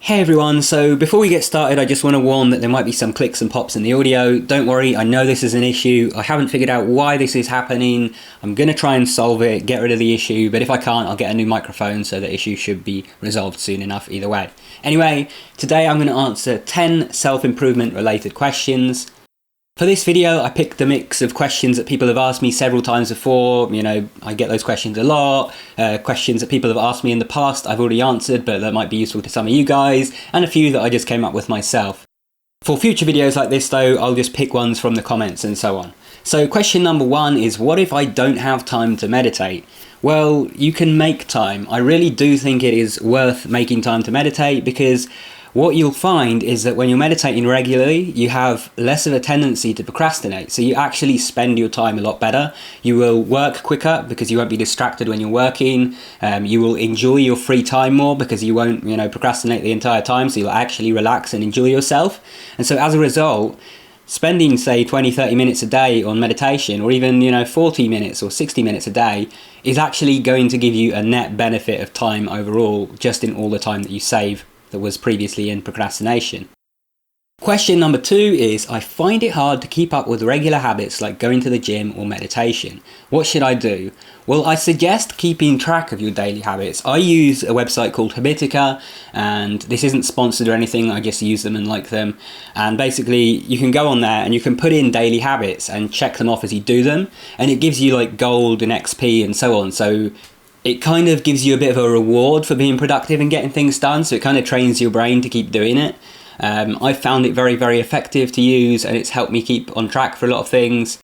Hey everyone, so before we get started I just want to warn that there might be some clicks and pops in the audio. Don't worry, I know this is an issue. I haven't figured out why this is happening. I'm going to try and solve it, get rid of the issue, but if I can't I'll get a new microphone, so the issue should be resolved soon enough either way. Anyway, today I'm going to answer 10 self-improvement related questions. For this video, I picked a mix of questions that people have asked me several times before. You know, I get those questions a lot. Questions that people have asked me in the past I've already answered, but that might be useful to some of you guys, and a few that I just came up with myself. For future videos like this though, I'll just pick ones from the comments and so on. So question number 1 is, what if I don't have time to meditate? Well, you can make time. I really do think it is worth making time to meditate, because what you'll find is that when you're meditating regularly, you have less of a tendency to procrastinate. So you actually spend your time a lot better. You will work quicker because you won't be distracted when you're working. You will enjoy your free time more because you won't, procrastinate the entire time. So you'll actually relax and enjoy yourself. And so as a result, spending say 20-30 minutes a day on meditation, or even 40 minutes or 60 minutes a day, is actually going to give you a net benefit of time overall, just in all the time that you save that was previously in procrastination. Question number 2 is, I find it hard to keep up with regular habits like going to the gym or meditation. What should I do? Well, I suggest keeping track of your daily habits. I use a website called Habitica, and this isn't sponsored or anything, I just use them and like them. And basically you can go on there and you can put in daily habits and check them off as you do them, and it gives you like gold and XP and so on. So it kind of gives you a bit of a reward for being productive and getting things done, so it kind of trains your brain to keep doing it. I found it very, very effective to use, and it's helped me keep on track for a lot of things.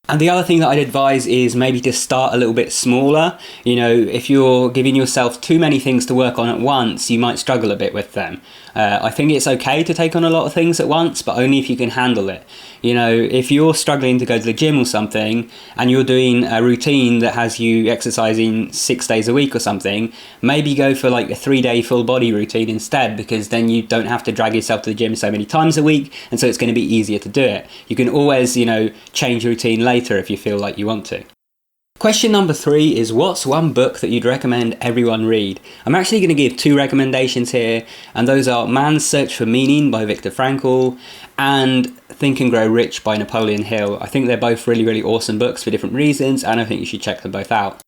And the other thing that I'd advise is maybe to start a little bit smaller. If you're giving yourself too many things to work on at once, you might struggle a bit with them. I think it's okay to take on a lot of things at once, but only if you can handle it. If you're struggling to go to the gym or something, and you're doing a routine that has you exercising 6 days a week or something, maybe go for like a 3-day full body routine instead, because then you don't have to drag yourself to the gym so many times a week, and so it's going to be easier to do it. You can always, change routine later if you feel like you want to. Question number 3 is, what's one book that you'd recommend everyone read? I'm actually going to give 2 recommendations here, and those are Man's Search for Meaning by Viktor Frankl and Think and Grow Rich by Napoleon Hill. I think they're both really, really awesome books for different reasons, and I think you should check them both out.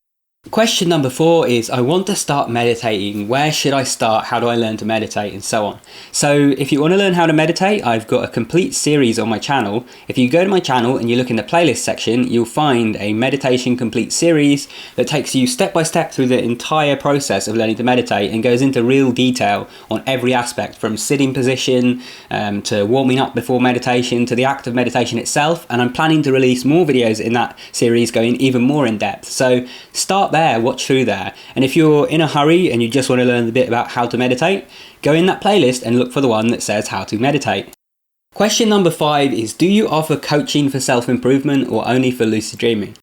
Question number 4 is, I want to start meditating. Where should I start? How do I learn to meditate? And so on. So if you want to learn how to meditate, I've got a complete series on my channel. If you go to my channel and you look in the playlist section, you'll find a meditation complete series that takes you step by step through the entire process of learning to meditate, and goes into real detail on every aspect, from sitting position to warming up before meditation to the act of meditation itself. And I'm planning to release more videos in that series going even more in depth. So start there, watch through there, and if you're in a hurry and you just want to learn a bit about how to meditate, go in that playlist and look for the one that says how to meditate. Question number 5 is, do you offer coaching for self-improvement or only for lucid dreaming?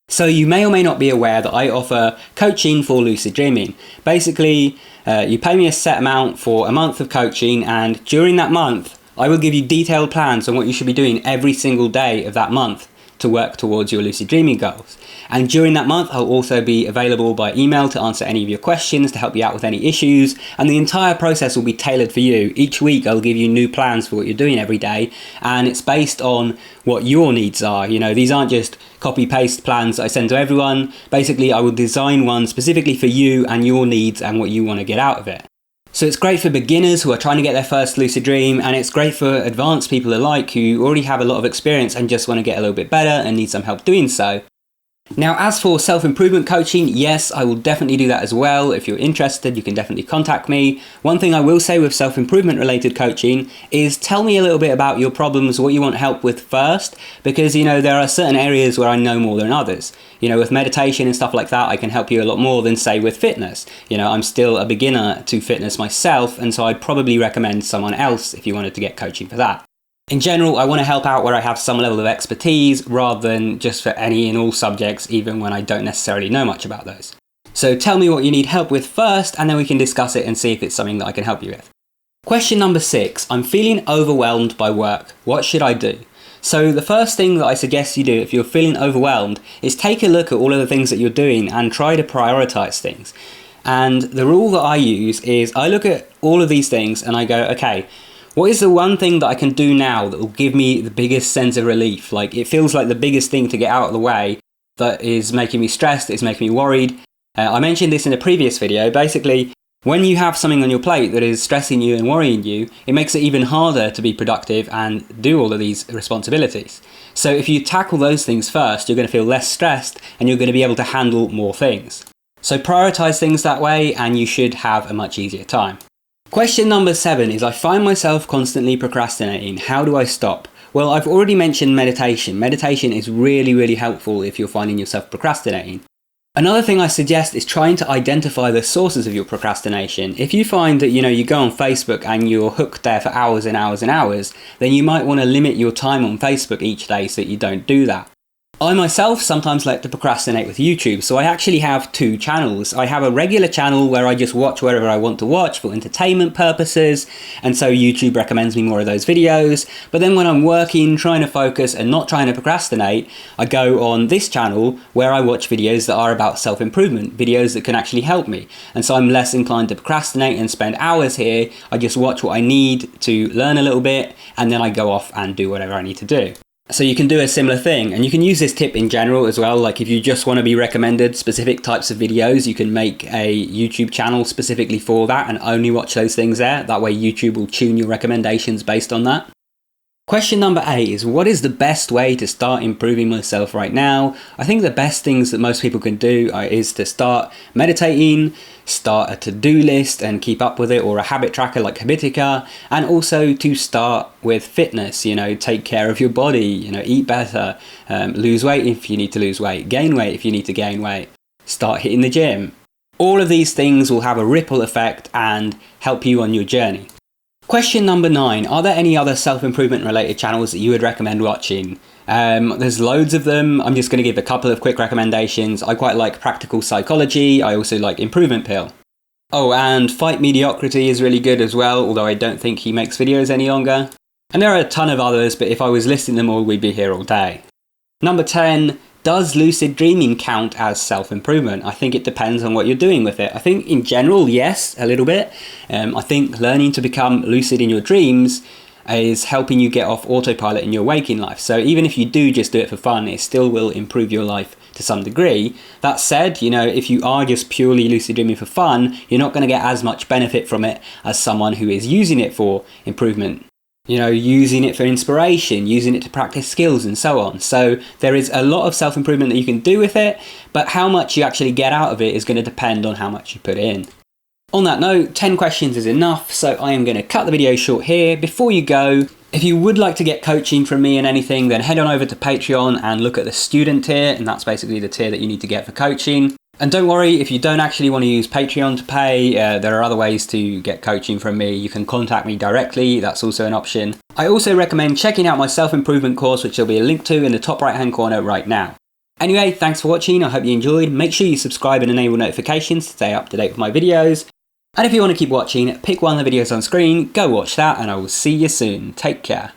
So you may or may not be aware that I offer coaching for lucid dreaming. Basically, you pay me a set amount for a month of coaching, and during that month I will give you detailed plans on what you should be doing every single day of that month to work towards your lucid dreaming goals. And during that month, I'll also be available by email to answer any of your questions, to help you out with any issues, and the entire process will be tailored for you. Each week I'll give you new plans for what you're doing every day, and it's based on what your needs are. These aren't just copy-paste plans that I send to everyone. Basically, I will design one specifically for you and your needs and what you want to get out of it. So it's great for beginners who are trying to get their first lucid dream, and it's great for advanced people alike who already have a lot of experience and just want to get a little bit better and need some help doing so. Now, as for self-improvement coaching, yes, I will definitely do that as well. If you're interested, you can definitely contact me. One thing I will say with self-improvement related coaching is, tell me a little bit about your problems, what you want help with first, because there are certain areas where I know more than others. With meditation and stuff like that, I can help you a lot more than, say, with fitness. I'm still a beginner to fitness myself, and so I'd probably recommend someone else if you wanted to get coaching for that. In general, I want to help out where I have some level of expertise, rather than just for any and all subjects, even when I don't necessarily know much about those. So tell me what you need help with first, and then we can discuss it and see if it's something that I can help you with. Question number 6, I'm feeling overwhelmed by work. What should I do? So the first thing that I suggest you do if you're feeling overwhelmed is take a look at all of the things that you're doing and try to prioritize things. And the rule that I use is I look at all of these things and I go, okay, what is the one thing that I can do now that will give me the biggest sense of relief? Like, it feels like the biggest thing to get out of the way that is making me stressed, that is making me worried. I mentioned this in a previous video. Basically, when you have something on your plate that is stressing you and worrying you, it makes it even harder to be productive and do all of these responsibilities. So if you tackle those things first, you're going to feel less stressed and you're going to be able to handle more things. So prioritize things that way and you should have a much easier time. Question number 7 is I find myself constantly procrastinating. How do I stop? Well, I've already mentioned meditation. Meditation is really, really helpful if you're finding yourself procrastinating. Another thing I suggest is trying to identify the sources of your procrastination. If you find that, you go on Facebook and you're hooked there for hours and hours and hours, then you might want to limit your time on Facebook each day so that you don't do that. I myself sometimes like to procrastinate with YouTube, so I actually have 2 channels. I have a regular channel where I just watch whatever I want to watch for entertainment purposes, and so YouTube recommends me more of those videos. But then when I'm working, trying to focus and not trying to procrastinate, I go on this channel where I watch videos that are about self-improvement, videos that can actually help me. And so I'm less inclined to procrastinate and spend hours here. I just watch what I need to learn a little bit, and then I go off and do whatever I need to do. So you can do a similar thing, and you can use this tip in general as well. Like if you just want to be recommended specific types of videos, you can make a YouTube channel specifically for that and only watch those things there. That way YouTube will tune your recommendations based on that. Question number 8 is, what is the best way to start improving myself right now? I think the best things that most people can do is to start meditating, start a to-do list and keep up with it, or a habit tracker like Habitica, and also to start with fitness, take care of your body, eat better, lose weight if you need to lose weight, gain weight if you need to gain weight, start hitting the gym. All of these things will have a ripple effect and help you on your journey. Question number 9, are there any other self-improvement related channels that you would recommend watching? There's loads of them. I'm just going to give a couple of quick recommendations. I quite like Practical Psychology. I also like Improvement Pill. Oh, and Fight Mediocrity is really good as well, although I don't think he makes videos any longer. And there are a ton of others, but if I was listing them all, we'd be here all day. Number 10, does lucid dreaming count as self-improvement? I think it depends on what you're doing with it. I think in general, yes, a little bit. I think learning to become lucid in your dreams is helping you get off autopilot in your waking life. So even if you do just do it for fun, it still will improve your life to some degree. That said, if you are just purely lucid dreaming for fun, you're not going to get as much benefit from it as someone who is using it for improvement. Using it for inspiration, using it to practice skills and so on. So there is a lot of self-improvement that you can do with it, but how much you actually get out of it is going to depend on how much you put in. On that note, 10 questions is enough, so I am going to cut the video short here. Before you go, if you would like to get coaching from me and anything, then head on over to Patreon and look at the student tier, and that's basically the tier that you need to get for coaching. And don't worry, if you don't actually want to use Patreon to pay, there are other ways to get coaching from me. You can contact me directly, that's also an option. I also recommend checking out my self-improvement course, which there'll be a link to in the top right hand corner right now. Anyway, thanks for watching, I hope you enjoyed. Make sure you subscribe and enable notifications to stay up to date with my videos. And if you want to keep watching, pick one of the videos on screen, go watch that, and I will see you soon. Take care.